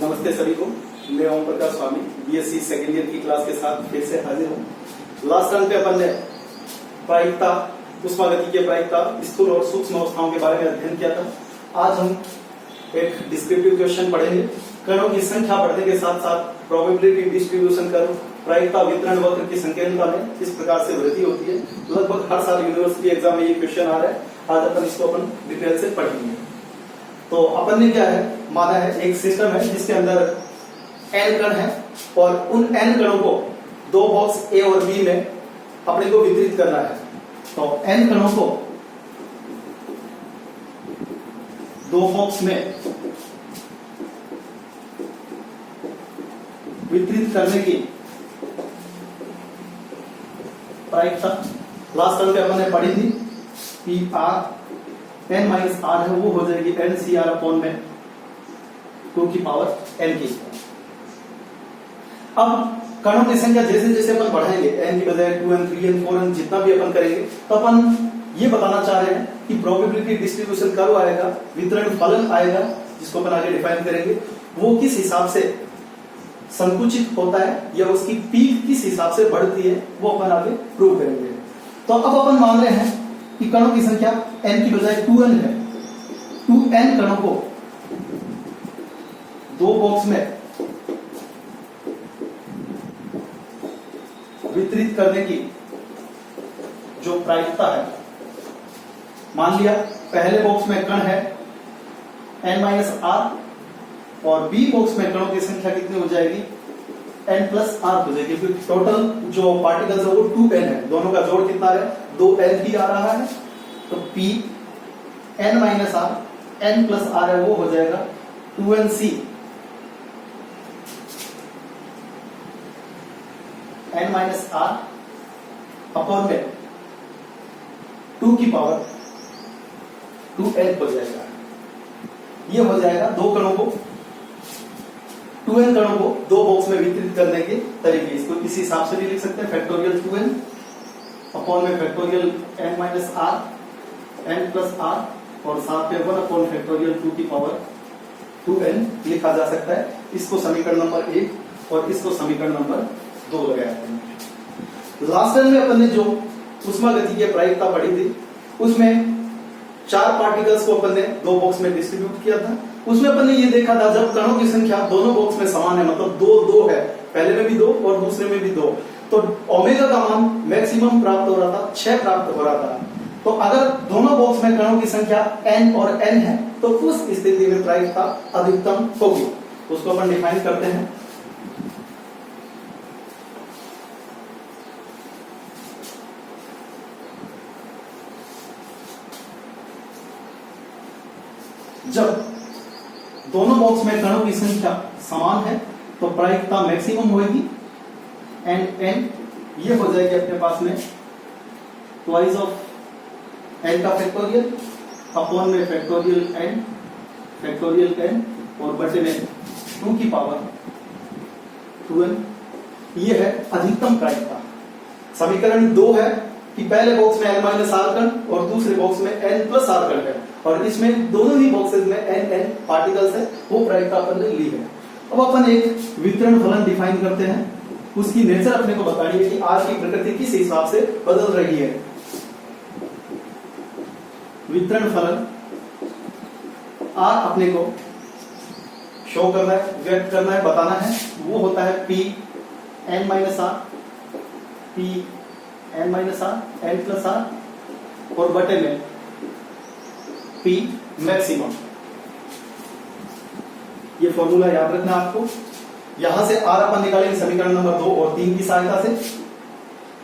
नमस्ते सभी को। मैं ओम प्रकाश स्वामी बीएससी सेकेंड ईयर की क्लास के साथ फिर से हाजिर हूँ। लास्ट रन पे अपन ने प्रायिकता, उष्मागति के प्रायिकता, स्थूल और सूक्ष्म अवस्थाओं के बारे में अध्ययन किया था। आज हम एक डिस्क्रिप्टिव क्वेश्चन पढ़ेंगे। कणों की संख्या बढ़ने के साथ साथ प्रोबेबिलिटी डिस्ट्रीब्यूशन कर्व, प्रायिकता वितरण वक्र की संकीर्णता में इस प्रकार से वृद्धि होती है। लगभग हर साल यूनिवर्सिटी एग्जाम में ये क्वेश्चन आ रहा है। आज अपन इसको डिटेल से पढ़ेंगे। तो अपन ने क्या है माना है, एक सिस्टम है जिसके अंदर n कण है और उन n कणों को दो बॉक्स ए और बी में अपने को वितरित करना है। तो n कणों को दो बॉक्स में वितरित करने की प्रायिकता लास्ट टाइम पे अपन ने पढ़ी थी। P R n minus R है, वो हो जाएगी n सी आर अपॉन में 2 की पावर n की। अब कणों की संख्या जैसे जैसे अपन बढ़ाएंगे, n की बजाय 2n 3n 4n जितना भी अपन करेंगे, तो अपन ये बताना चाह रहे हैं कि प्रोबेबिलिटी डिस्ट्रीब्यूशन कर्व आएगा, वितरण फलन आएगा, जिसको अपन आगे डिफाइन करेंगे, वो किस हिसाब से संकुचित होता है या उसकी पीक किस हिसाब से बढ़ती है, वो अपन आगे प्रूव करेंगे। तो अब अपन मान रहे हैं कि कणों की संख्या n की बजाय 2n है। 2n कणों को दो बॉक्स में वितरित करने की जो प्रायिकता है, मान लिया पहले बॉक्स में कण है n माइनस आर और बी बॉक्स में कणों की संख्या कितनी हो जाएगी, n प्लस आर हो जाएगी, क्योंकि टोटल जो पार्टिकल्स है वो 2n है। दोनों का जोड़ कितना है, 2n ही आ रहा है। तो p n minus R, n plus R है, वो हो जाएगा 2nc n minus are upon में 2 की पावर 2n हो जाएगा। ये हो जाएगा दो कणों को, 2n कणों को दो बॉक्स में वितरित करने के तरीके। इसको इसी हिसाब से भी लिख सकते हैं, फैक्टोरियल 2n अपॉन में factorial n minus R, n plus R और साथ में 1 अपॉन फैक्टोरियल 2 की पावर 2n लिखा जा सकता है। इसको समीकरण नंबर 1 और इसको समीकरण नंबर 2 लगाया हैं। लास्ट टाइम में अपन ने जो उष्मागति की प्रायिकता पढ़ी थी, उसमें 4 पार्टिकल्स को अपन ने दो बॉक्स में डिस्ट्रीब्यूट किया था। उसमें अपन ने ये देखा था जब कणों की संख्या दोनों बॉक्स में समान है, मतलब 2 है, पहले में भी 2 और दूसरे में भी 2, तो ओमेगा का मान मैक्सिमम प्राप्त हो रहा था, 6 प्राप्त हो रहा था। तो अगर दोनों बॉक्स में कणों की संख्या n और n है, तो उस स्थिति में प्रायिकता अधिकतम होगी। उसको अपन डिफाइन करते हैं। जब दोनों बॉक्स में कणों की संख्या समान है तो प्रायिकता मैक्सिमम होगी, एंड n ये हो जाएगी अपने पास में ट्वाइस ऑफ n का फैक्टोरियल अपॉन में फैक्टोरियल n और बटे में 2 की पावर 2n। ये है अधिकतम प्रायिकता। समीकरण 2 है कि पहले बॉक्स में n माइनस आर कण और दूसरे बॉक्स में n प्लस आर कण है, और इसमें दोनों ही बॉक्सेस में n पार्टिकल्स है, वो प्रायिकता अपन ने ली है। अब अपन एक वितरण फलन डिफाइन करते हैं। उसकी नेचर अपने को बतानी है कि आज की प्रकृति किस हिसाब से बदल रही है। वितरण फलन r अपने को शो करना है, व्यक्त करना है, बताना है। वो होता है p n minus R n plus R और बटे में p मैक्सिमम। ये फॉर्मूला याद रखना आपको। यहां से r अपन निकालेंगे समीकरण नंबर 2 और 3 की सहायता से।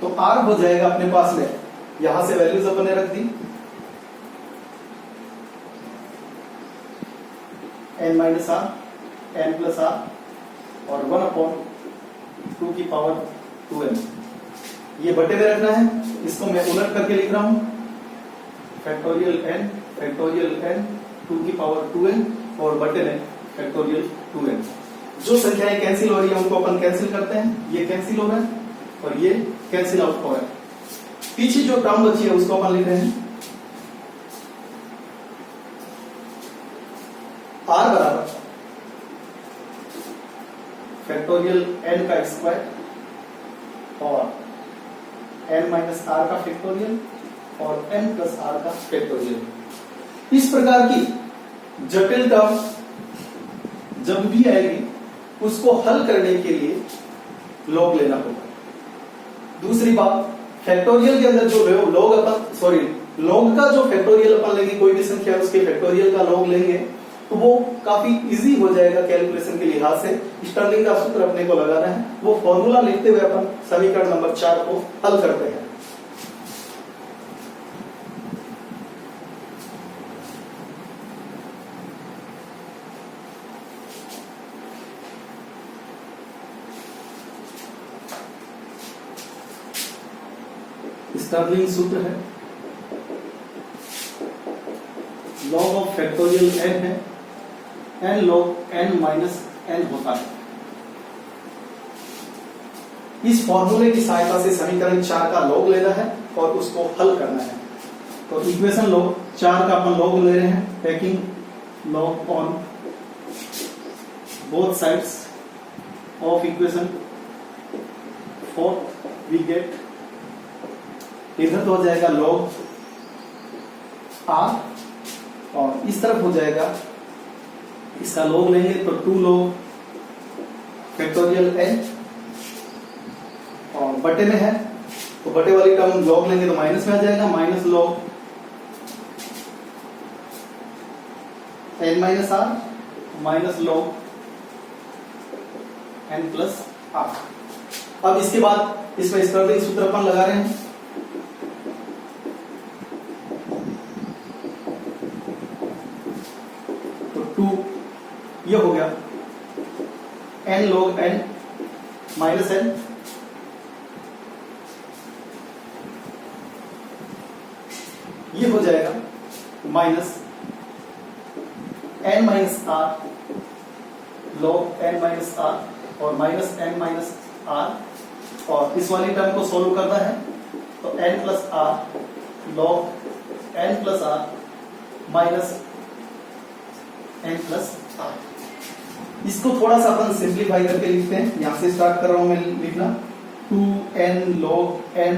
तो r हो जाएगा अपने पास में, यहां से वैल्यूज अपन ने रख दी, n minus R, n plus R और 1 अपॉन 2 की पावर 2n। ये बटे में रखना है, इसको मैं उलट करके लिख रहा हूं, फैक्टोरियल n 2 की पावर 2n और बटे में फैक्टोरियल 2n। जो संख्याएं कैंसिल हो रही है उनको अपन कैंसिल करते हैं। ये कैंसिल हो रहा है और ये कैंसिल आउट हो रहा है। पीछे जो टर्म बची है उसको अपन लिख रहे हैं r बराबर फैक्टोरियल n का स्क्वायर और n माइनस आर का फैक्टोरियल और n प्लस आर का फैक्टोरियल। इस प्रकार की जटिल टर्म जब भी आएगी उसको हल करने के लिए लॉग लेना होगा। दूसरी बात, फैक्टोरियल के अंदर जो लॉग का जो फैक्टोरियल अपन लेंगे, कोई भी संख्या उसके फैक्टोरियल का लॉग लेंगे तो वो काफी इजी हो जाएगा कैलकुलेशन के लिहाज से। स्टर्लिंग का सूत्र अपने को लगाना है, वो फॉर्मूला लिखते हुए अपन समीकरण नंबर 4 को हल करते हैं। स्टर्लिंग सूत्र है, लॉग ऑफ फैक्टोरियल n है, n log n minus n होता है। इस फॉर्मूले की सहायता से समीकरण 4 का लॉग लेना है और उसको हल करना है। तो इक्वेशन लॉग 4 का अपन लॉग ले रहे हैं, taking log on both sides of equation 4 we get, इधर तो हो जाएगा लॉग r और इस तरफ हो जाएगा, इसका लॉग लेंगे तो 2 लॉग फैक्टोरियल n और बटे में है तो बटे वाली टर्म लॉग लेंगे तो माइनस में आ जाएगा, minus log n minus R minus log n plus R. अब इसके बाद इसमें स्टर्लिंग सूत्र अपन लगा रहे हैं, ये हो गया n log n minus n, ये हो जाएगा minus n minus R log n minus R और माइनस n माइनस आर, और इस वाली टर्म को सोल्व करना है तो n plus R log n plus R minus n plus R. इसको थोड़ा सा अपन सिंप्लीफाई करके लिखते हैं, यहां से स्टार्ट कर रहा हूं मैं लिखना, 2n log n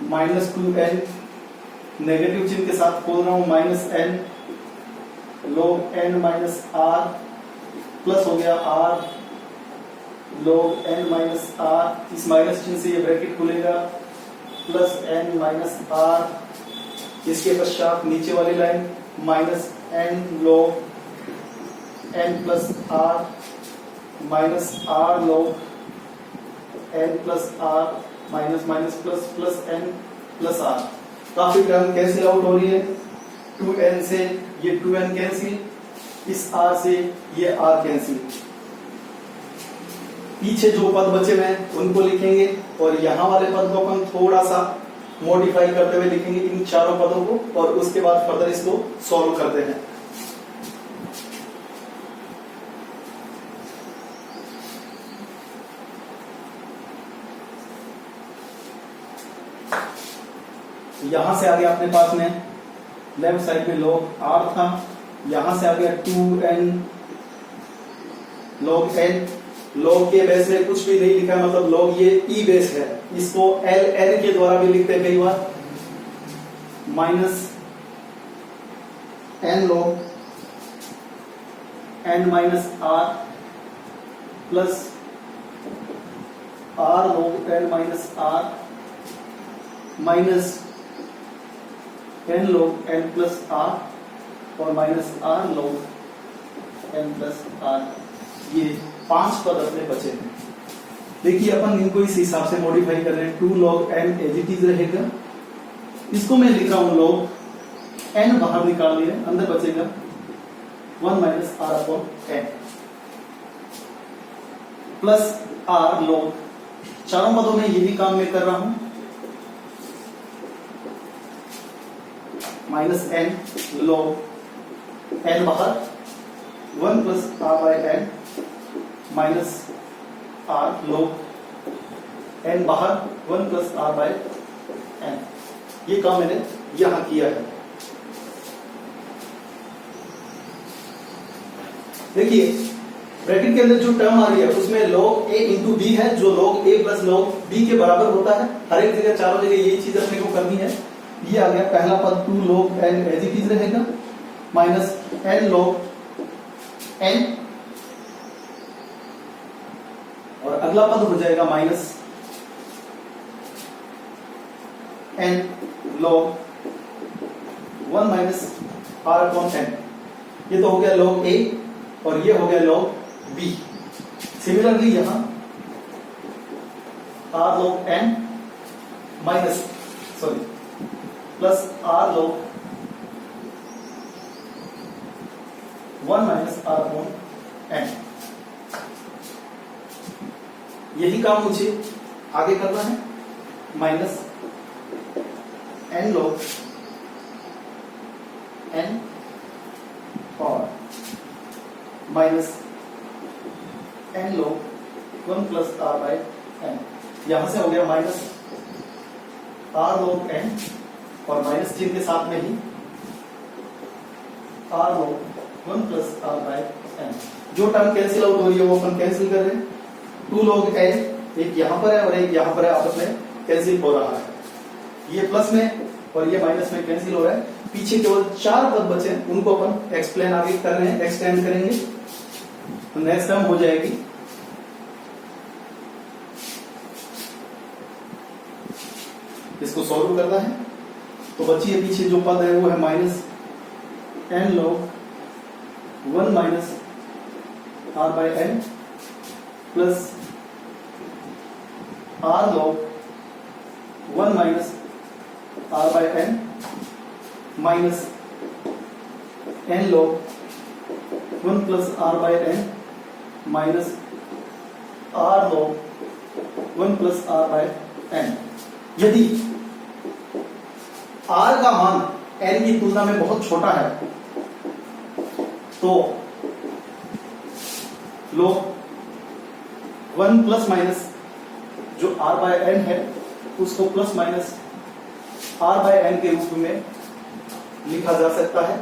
minus 2n, negative चिन्ह के साथ खोल रहा हूं, minus n log n minus r plus हो गया r log n minus r, इस माइनस चिन्ह से ये ब्रैकेट खुलेगा, प्लस n माइनस r, इसके पश्चात नीचे वाली line minus n log n plus R minus R log n plus R minus minus plus plus n plus R. काफी टर्म कैंसिल आउट हो रही है, 2n से ये 2n कैंसिल, इस r से ये r कैंसिल, पीछे जो पद बचे हुए हैं उनको लिखेंगे और यहाँ वाले पद को अपन थोड़ा सा मॉडिफाई करते हुए लिखेंगे इन चारों पदों को, और उसके बाद फर्दर इसको सॉल्व करते हैं। यहां से आगे अपने पास में लेफ्ट साइड में log r था, यहां से आ गया 2n log n, log के बेस में कुछ भी नहीं लिखा, मतलब log ये e बेस है, इसको ln के द्वारा भी लिखते हैं कई बार, minus n log n minus r plus r log n minus r minus n log n plus r और minus r log n plus r। ये 5 पद अपने बचे हैं। देखिए अपन इनको इस हिसाब से मॉडिफाई कर रहे हैं, 2 log n as it is रहेगा, इसको मैं लिख रहा हूं log n बाहर निकाल लिया, अंदर बचेगा 1 minus r upon n plus r log, चारों पदों में यही काम मैं कर रहा हूं, माइनस n log n बाहर 1 plus r by n minus r log n बाहर 1 प्लस r बाय n। ये काम मैंने यहां किया है। देखिए ब्रैकेट के अंदर जो टर्म आ रही है उसमें log a इंटू बी है, जो log a plus log b के बराबर होता है। हर एक जगह, चारों जगह यही चीज अपने को करनी है। ये आ गया पहला पद 2 log n as it is रहेगा, माइनस n log n, और अगला पद हो जाएगा minus n log 1 minus r upon n। ये तो हो गया log a और ये हो गया log b। सिमिलरली यहां r log n minus plus r log 1 minus r upon n। यही काम मुझे आगे करना है, माइनस n log n और minus n log 1 plus r by n। यहां से हो गया माइनस r log n और माइनस चिन्ह के साथ में ही r log 1 plus r by n। जो टर्म कैंसिल आउट हो रही है वो अपन कैंसिल कर रहे हैं। 2 log n एक यहां पर है और एक यहां पर है, आपस में कैंसिल हो रहा है। ये प्लस में और ये माइनस में कैंसिल हो रहा है। पीछे केवल 4 पद बचे, उनको अपन एक्सप्लेन आगे कर रहे हैं, एक्सटेंड करेंगे। तो नेक्स्ट टर्म हो जाएगी इसको सॉल्व करना है। तो बची है पीछे जो पद है वो है minus n log 1 minus r by n plus r log 1 minus r by n minus n log 1 plus r by n minus r log 1 plus r by n। यदि r का मान n की तुलना में बहुत छोटा है तो log 1 प्लस माइनस जो r बाय n है उसको plus minus r by n के रूप में लिखा जा सकता है।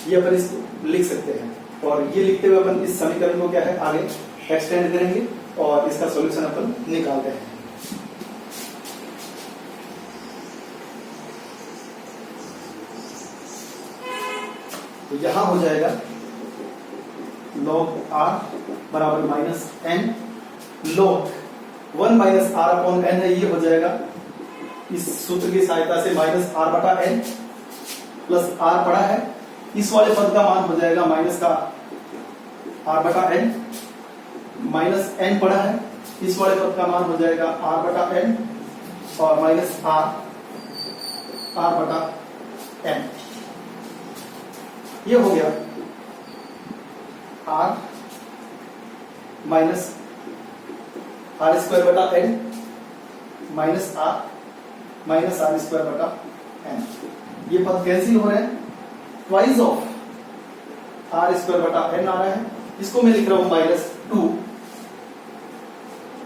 ये अपन इसको लिख सकते हैं, और ये लिखते हुए अपन इस समीकरण को क्या है आगे एक्सटेंड करेंगे और इसका सॉल्यूशन अपन निकालते हैं। तो यहां हो जाएगा log r बराबर minus n, log 1 minus r upon n है, ये हो जाएगा इस सूत्र की सहायता से माइनस r बटा n प्लस r पड़ा है। इस वाले पद का मान हो जाएगा माइनस का r बटा n, माइनस n पड़ा है। इस वाले पद का मान हो जाएगा r बटा n और माइनस r बटा n। ये हो गया r माइनस r स्क्वायर बटा n माइनस r स्क्वायर बटा n। ये पद कैंसिल हो रहे हैं, ट्वाइस ऑफ r स्क्वायर बटा n आ रहा है। इसको मैं लिख रहा हूं माइनस 2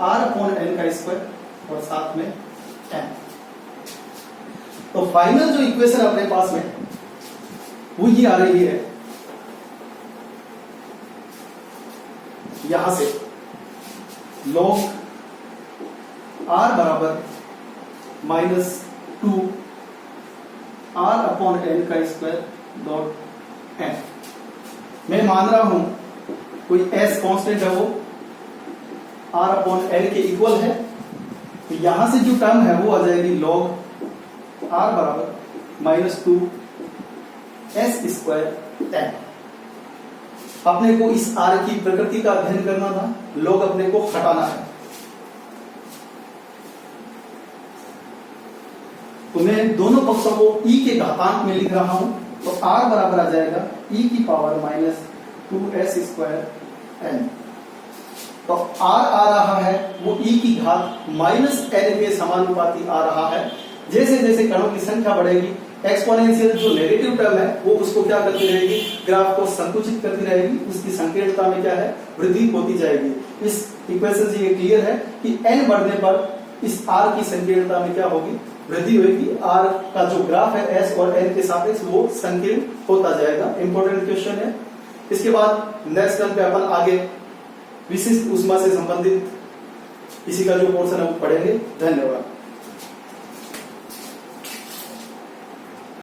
r अपॉन n का स्क्वायर और साथ में n। तो फाइनल जो इक्वेशन अपने पास में वो ये आ रही है, यहां से log r बराबर माइनस 2 r अपॉन n का स्क्वायर डॉट n। मैं मान रहा हूं कोई s कांस्टेंट है वो r अपॉन n के इक्वल है। तो यहां से जो टर्म है वो आ जाएगी log r बराबर माइनस 2 s स्क्वायर n। अपने को इस r की प्रकृति का अध्ययन करना था, log अपने को हटाना है। तो मैं दोनों पक्षों को e के घातांक में लिख रहा हूं। तो r बराबर आ जाएगा e की power minus 2s square n। तो r आ रहा है वो e की घात माइनस n के समानुपाती आ रहा है। जैसे जैसे कणों की संख्या बढ़ेगी एक्सपोनेंशियल जो नेगेटिव टर्म है वो उसको क्या करती रहेगी, ग्राफ को संकुचित करती रहेगी, उसकी संकीर्णता में क्या है वृद्धि होती जाएगी। इस इक्वेशन से ये क्लियर है कि n बढ़ने पर इस r की संकीर्णता में क्या होगी वृद्धि होगी, आर का जो ग्राफ है एस और एन के सापेक्ष वो संकीर्ण होता जाएगा। इंपॉर्टेंट क्वेश्चन है। इसके बाद नेक्स्ट टर्म पे अपन आगे विशिष्ट ऊष्मा से संबंधित इसी का जो पोर्शन है वो पढ़ेंगे। धन्यवाद।